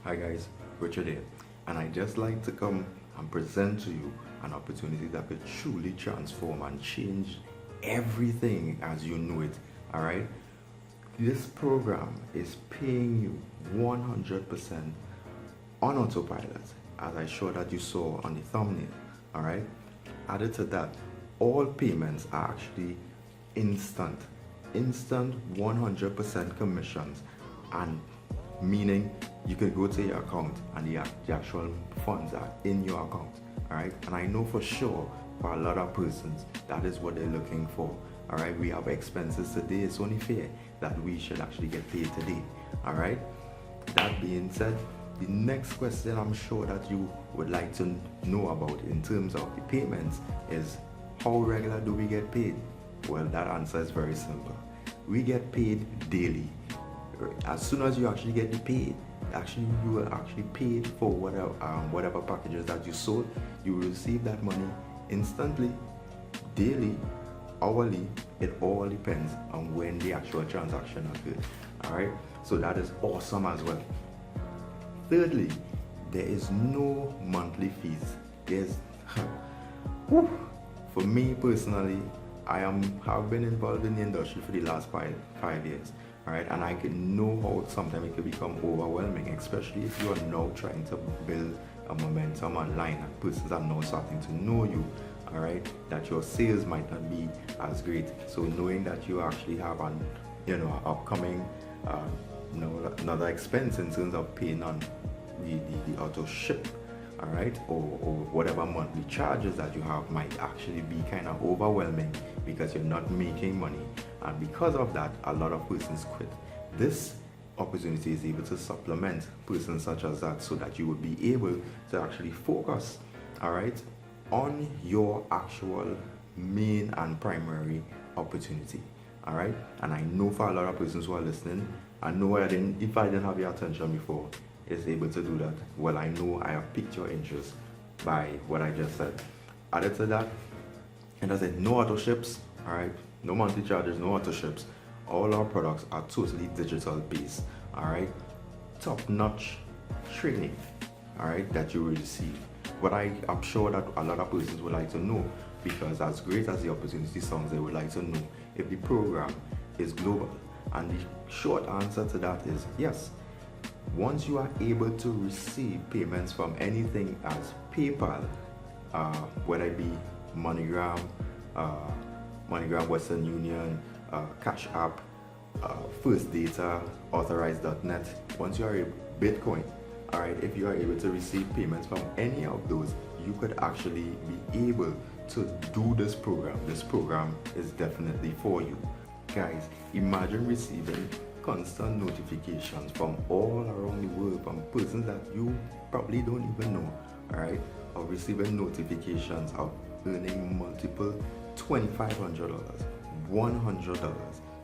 Hi guys, Richard here, and I just like to come and present to you an opportunity that could truly transform and change everything as you know it. All right, this program is paying you 100% on autopilot, as I showed that you saw on the thumbnail. All right, added to that, all payments are actually instant, instant 100% commissions, and meaning you could go to your account and the actual funds are in your account. All right, and I know for sure for a lot of persons that is what they're looking for. All right, we have expenses today. It's only fair that we should actually get paid today. All right, that being said, the next question I'm sure that you would like to know about in terms of the payments is, how regular do we get paid? Well, that answer is very simple. We get paid daily. As soon as you actually get the paid, actually you will actually paid for whatever packages that you sold. You will receive that money instantly, daily, hourly. It all depends on when the actual transaction occurred. All right, so that is awesome as well. Thirdly, there is no monthly fees. There's for me personally, have been involved in the industry for the last five years. All right, and I can know how sometimes it can become overwhelming, especially if you are now trying to build a momentum online and persons are now starting to know you. All right, that your sales might not be as great. So knowing that you actually have an upcoming another expense in terms of paying on the auto ship, all right, or whatever monthly charges that you have might actually be kind of overwhelming because you're not making money, and because of that a lot of persons quit. This opportunity is able to supplement persons such as that, so that you will be able to actually focus, all right, on your actual main and primary opportunity. All right, and I know for a lot of persons who are listening, I know if I didn't have your attention before, is able to do that. Well, I know I have piqued your interest by what I just said. Added to that, and I said no auto ships, all right, no monthly charges, no auto ships. All our products are totally digital based, all right, top notch training, all right, that you will receive. But I'm sure that a lot of persons would like to know, because as great as the opportunity sounds, they would like to know if the program is global. And the short answer to that is yes. Once you are able to receive payments from anything as PayPal, whether it be MoneyGram, Western Union, Cash App, First Data, Authorize.net, once you are a Bitcoin, all right, if you are able to receive payments from any of those, you could actually be able to do this program. This program is definitely for you. Guys, imagine receiving constant notifications from all around the world from persons that you probably don't even know, all right, or receiving notifications of earning multiple $2,500, $100,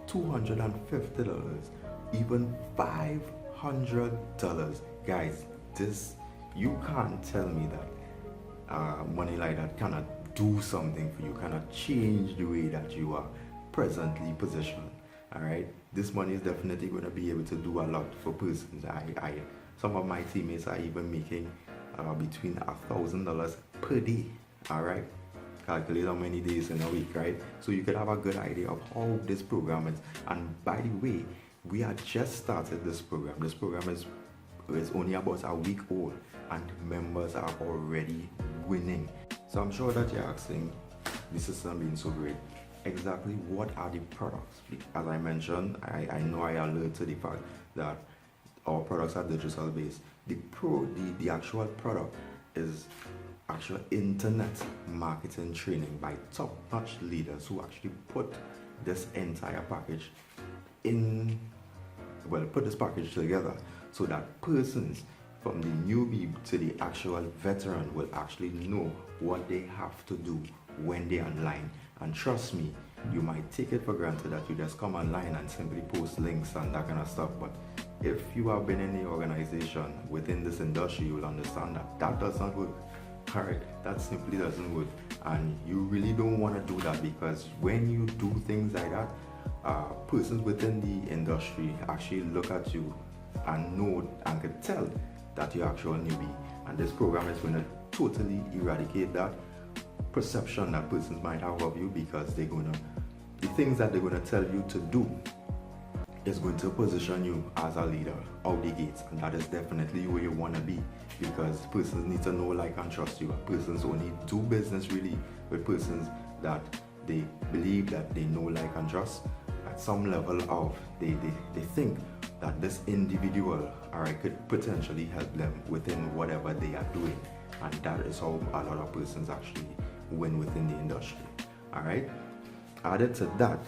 $250, even $500. Guys, this, you can't tell me that money like that cannot do something for you, cannot change the way that you are presently positioned. All right, this money is definitely going to be able to do a lot for persons. Some of my teammates are even making between $1,000 per day. All right, calculate how many days in a week, right? So you could have a good idea of how this program is. And by the way, we had just started this program. This program is only about a week old, and members are already winning. So I'm sure that you're asking, this is being so great, exactly what are the products? As I mentioned, I know I alert to the fact that our products are digital based. The actual product is actual internet marketing training by top-notch leaders who actually put this entire package put this package together, so that persons from the newbie to the actual veteran will actually know what they have to do when they're online. And trust me, you might take it for granted that you just come online and simply post links and that kind of stuff, but if you have been in the organization within this industry, you'll understand that that does not work. Alright, that simply doesn't work, and you really don't want to do that, because when you do things like that, persons within the industry actually look at you and know and can tell that you're actual newbie. And this program is going to totally eradicate that perception that persons might have of you, because the things that they're going to tell you to do is going to position you as a leader out the gates, and that is definitely where you want to be, because persons need to know, like, and trust you. Persons only do business really with persons that they believe that they know, like, and trust at some level of they think that this individual, all right, could potentially help them within whatever they are doing, and that is how a lot of persons actually win within the industry. All right, added to that,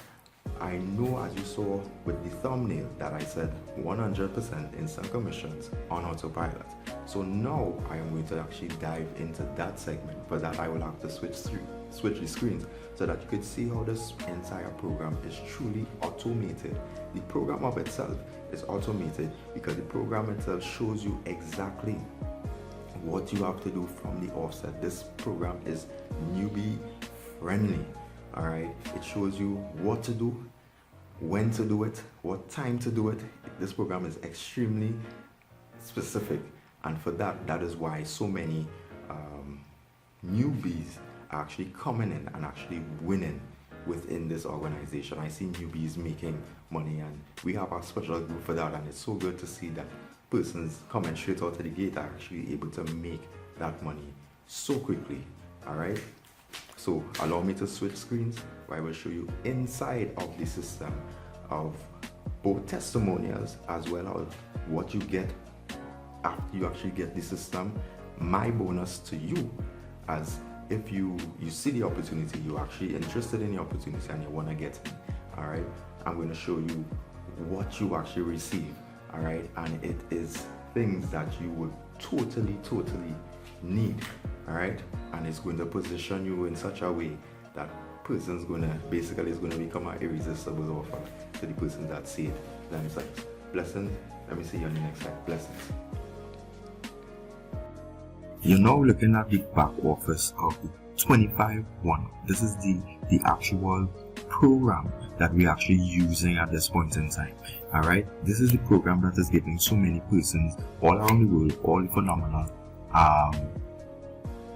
I know, as you saw with the thumbnail, that I said 100% instant commissions on autopilot. So now I am going to actually dive into that segment. For that, I will have to switch the screens so that you could see how this entire program is truly automated. The program of itself is automated because the program itself shows you exactly what you have to do from the offset. This program is newbie friendly. All right, it shows you what to do, when to do it, what time to do it. This program is extremely specific, and for that is why so many newbies are actually coming in and actually winning within this organization. I see newbies making money, and we have a special group for that, and it's so good to see that persons coming straight out of the gate are actually able to make that money so quickly. All right, so allow me to switch screens where I will show you inside of the system of both testimonials as well as what you get after you actually get the system. My bonus to you, as if you see the opportunity, you're actually interested in the opportunity and you want to get in. All right, I'm going to show you what you actually receive. All right, and it is things that you would totally need. All right, and it's going to position you in such a way that person's gonna basically is going to become an irresistible offer to the person that see it themselves. Blessings. Let me see you on the next slide. Blessings. You're now looking at the back office of the 25 one. This is the actual program that we're actually using at this point in time. All right, this is the program that is giving so many persons all around the world all phenomenal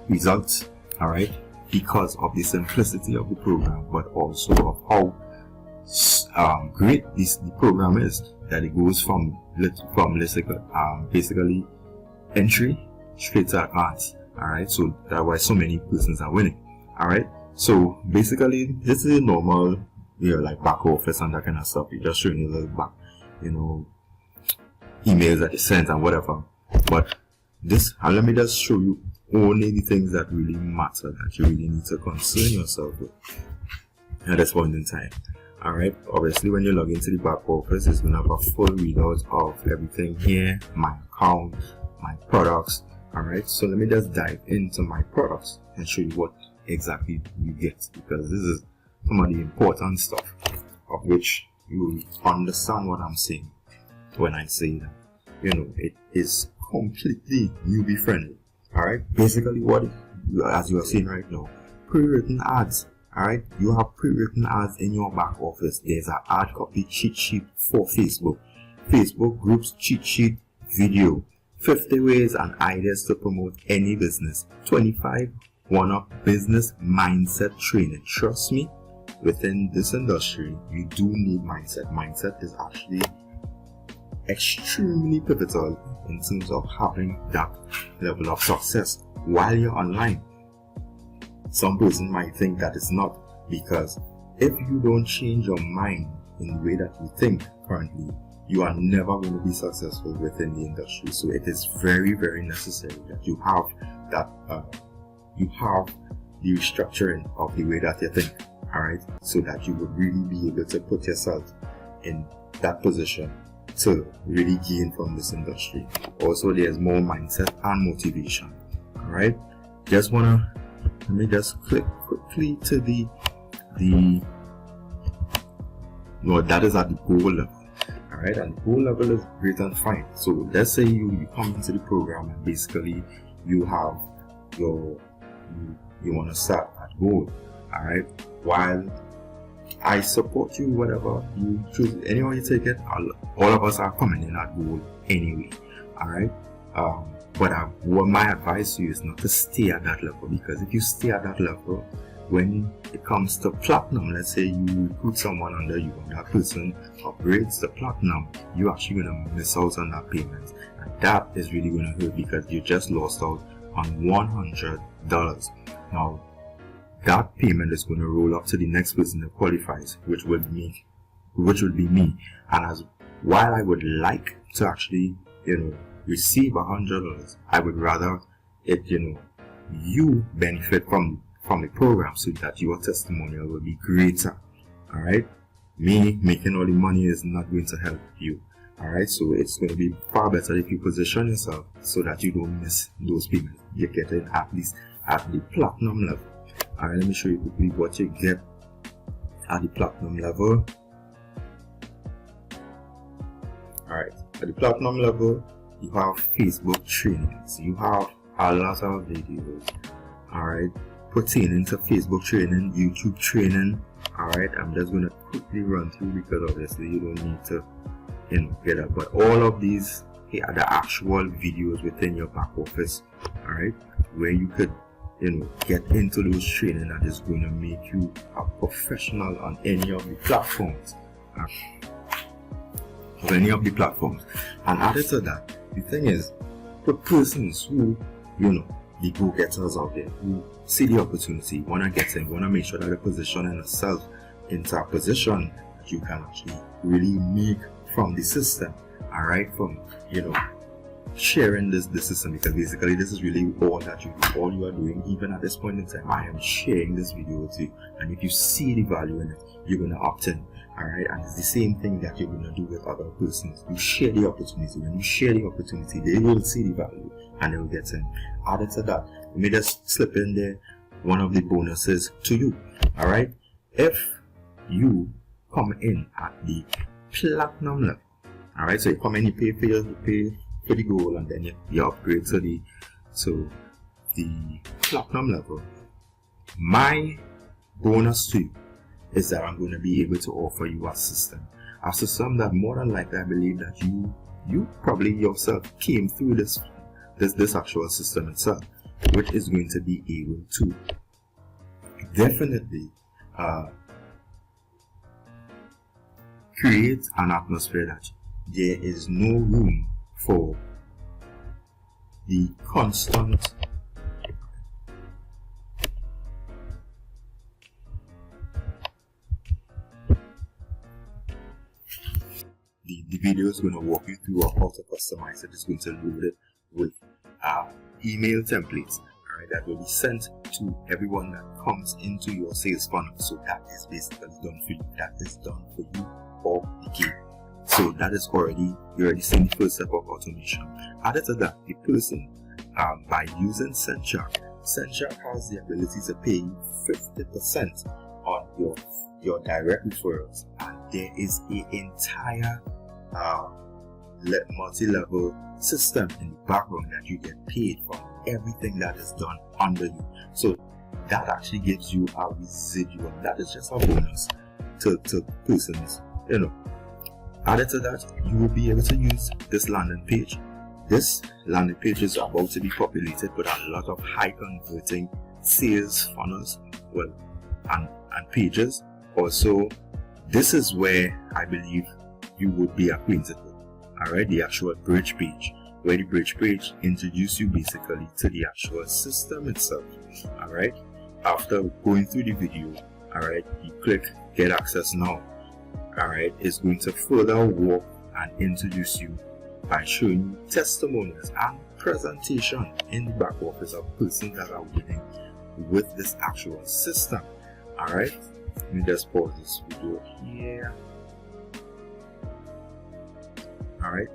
results. All right, because of the simplicity of the program, but also of how great the program is, that it goes from basically entry straight to advance. All right, so that's why so many persons are winning. All right, so basically this is a normal, like back office and that kind of stuff. You're just showing you a little back, emails that you sent and whatever. But this, and let me just show you only the things that really matter, that you really need to concern yourself with at this point in time. All right, obviously when you log into the back office, it's going to have a full readout of everything here, my account, my products. All right, so let me just dive into my products and show you what exactly you get, because this is some of the important stuff of which you understand what I'm saying when I say that it is completely newbie friendly. All right, basically what as you are seeing right now, pre-written ads. All right, you have pre-written ads in your back office. There's an ad copy cheat sheet for Facebook groups cheat sheet video, 50 ways and ideas to promote any business, 25 one-up business mindset training. Trust me, within this industry you do need mindset is actually extremely pivotal in terms of having that level of success while you're online. Some person might think that it's not, because if you don't change your mind in the way that you think currently, you are never going to be successful within the industry. So it is very necessary that you have that the restructuring of the way that you think. All right, so that you would really be able to put yourself in that position to really gain from this industry. Also, there's more mindset and motivation. All right, let me just click quickly to that is at the goal level. All right, and the goal level is great and fine. So let's say you come into the program and basically you have you want to start at goal. All right, while I support you, whatever you choose, anyone you take it, all of us are coming in at goal anyway. All right, What my advice to you is not to stay at that level, because if you stay at that level, when it comes to platinum, let's say you recruit someone under you and that person upgrades to platinum, you're actually going to miss out on that payment, and that is really going to hurt because you just lost out on $100. Now that payment is going to roll up to the next person that qualifies, which would be me. And as while I would like to actually, receive $100, I would rather it, you benefit from the program so that your testimonial will be greater. All right, me making all the money is not going to help you. All right, so it's going to be far better if you position yourself so that you don't miss those payments. You get it at least at the platinum level. All right, let me show you quickly what you get at the platinum level. All right, at the platinum level, you have Facebook trainings. You have a lot of videos. All right, pertaining to Facebook training, YouTube training. All right, I'm just going to quickly run through because obviously you don't need to, get up. But all of these are the actual videos within your back office. All right, where you could, get into those training that is going to make you a professional on any of the platforms. And added to that, the thing is, for persons who, the go-getters out there who see the opportunity, want to get in, want to make sure that they're positioning themselves into a position that you can actually really make from the system. All right, from sharing the system, because basically this is really all that all you are doing. Even at this point in time, I am sharing this video with you, and if you see the value in it, you're going to opt in. All right, and it's the same thing that you're going to do with other persons. You share the opportunity. When you share the opportunity, they will see the value and they will get in. Added to that, let me just slip in there one of the bonuses to you. All right, if you come in at the platinum level, all right, so you come in, you pay for the goal, and then you upgrade to the platinum level. My bonus to you is that I'm going to be able to offer you a system that more than likely I believe that you probably yourself came through this actual system itself, which is going to be able to definitely create an atmosphere that there is no room for the constant the video is going to walk you through how to customize it. It's going to load it with email templates, all right, that will be sent to everyone that comes into your sales funnel. So that is basically done for you. That is done for you or the game. So that is you're already seeing the first step of automation. Added to that, the person by using SendShark has the ability to pay you 50% on your direct referrals, and there is an entire multi-level system in the background that you get paid for everything that is done under you. So that actually gives you a residual. That is just a bonus to persons. Added to that, you will be able to use this landing page. This landing page is about to be populated with a lot of high converting sales funnels, and pages. Also, this is where I believe you would be acquainted with. Alright, the actual bridge page, where the bridge page introduces you basically to the actual system itself. Alright, after going through the video, alright, you click get access now. Alright, it's going to further walk and introduce you by showing you testimonials and presentation in the back office of persons that are winning with this actual system. Alright, let me just pause this video here. Alright,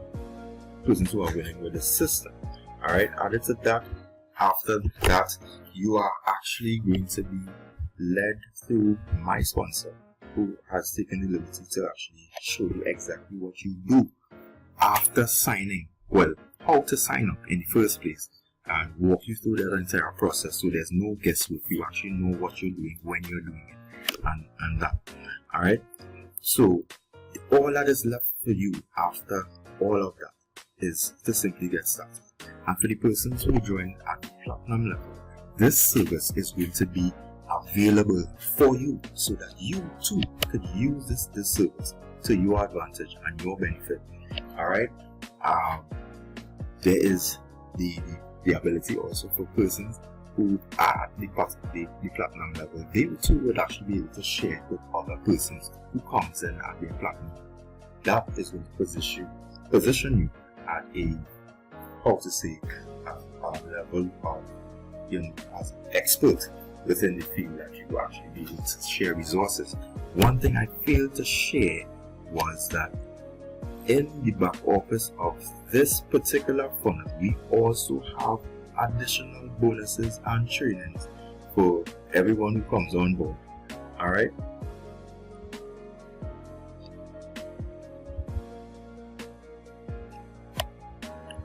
persons who are winning with the system. Alright, added to that, after that, you are actually going to be led through my sponsor, who has taken the liberty to actually show you exactly what you do after signing. Well, how to sign up in the first place, and walk you through that entire process, so there's no guesswork. You actually know what you're doing when you're doing it, and that. Alright, so all that is left for you after all of that is to simply get started. And for the persons who join at the platinum level, this service is going to be available for you so that you too could use this service to your advantage and your benefit. Alright, there is the ability also for persons who are at the platinum level. They too would actually be able to share with other persons who comes in at their platinum. That is going to position you at a, how to say, level of, as an expert within the field that you will actually be able to share resources. One thing I failed to share was that in the back office of this particular funnel, we also have additional bonuses and trainings for everyone who comes on board. Alright?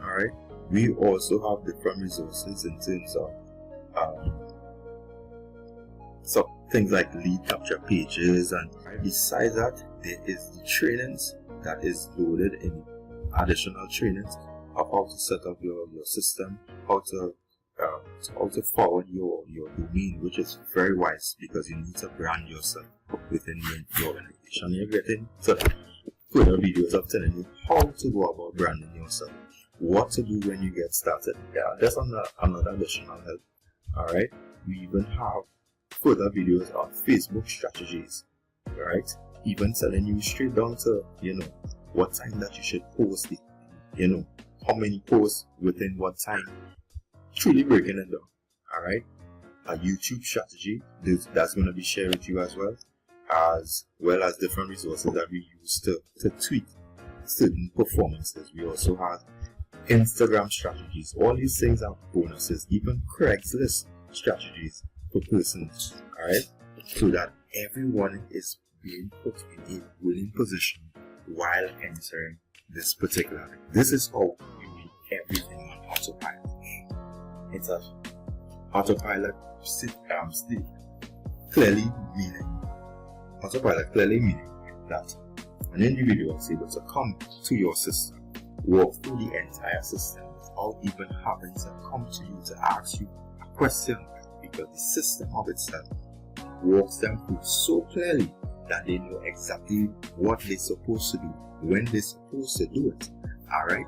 Alright, we also have different resources in terms of some things like lead capture pages, and besides that, there is the trainings that is loaded in additional trainings of how to set up your system, how to forward your domain, which is very wise because you need to brand yourself within your organization. You're getting to further videos of telling you how to go about branding yourself, what to do when you get started. Yeah, that's another additional help. Alright, we even have further videos of Facebook strategies, right? Even telling you straight down to, what time that you should post it, how many posts within what time, truly breaking it down. Alright, a YouTube strategy that's going to be shared with you as well as different resources that we use to tweak certain performances. We also have Instagram strategies. All these things are bonuses, even Craigslist strategies for persons, alright, so that everyone is being put in a winning position while entering this particular. This is how you make everything on autopilot. It's a autopilot clearly meaning that an individual is able to come to your system, walk through the entire system without even having to come to you to ask you a question, because the system of itself walks them through so clearly that they know exactly what they're supposed to do, when they're supposed to do it. Alright?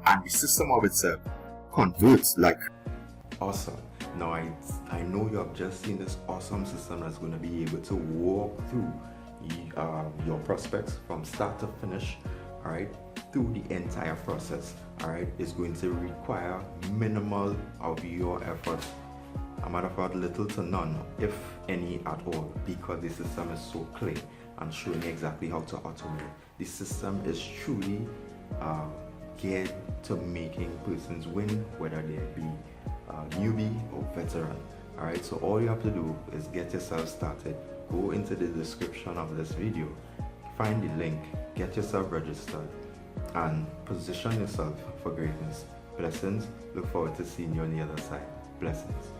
And the system of itself converts like awesome. Now I know you have just seen this awesome system that's going to be able to walk through your prospects from start to finish, alright, through the entire process. Alright, it's going to require minimal of your effort. A matter of fact, little to none, if any at all, because the system is so clear and showing you exactly how to automate. The system is truly geared to making persons win, whether they be newbie or veteran. Alright, so all you have to do is get yourself started. Go into the description of this video, find the link, get yourself registered, and position yourself for greatness. Blessings. Look forward to seeing you on the other side. Blessings.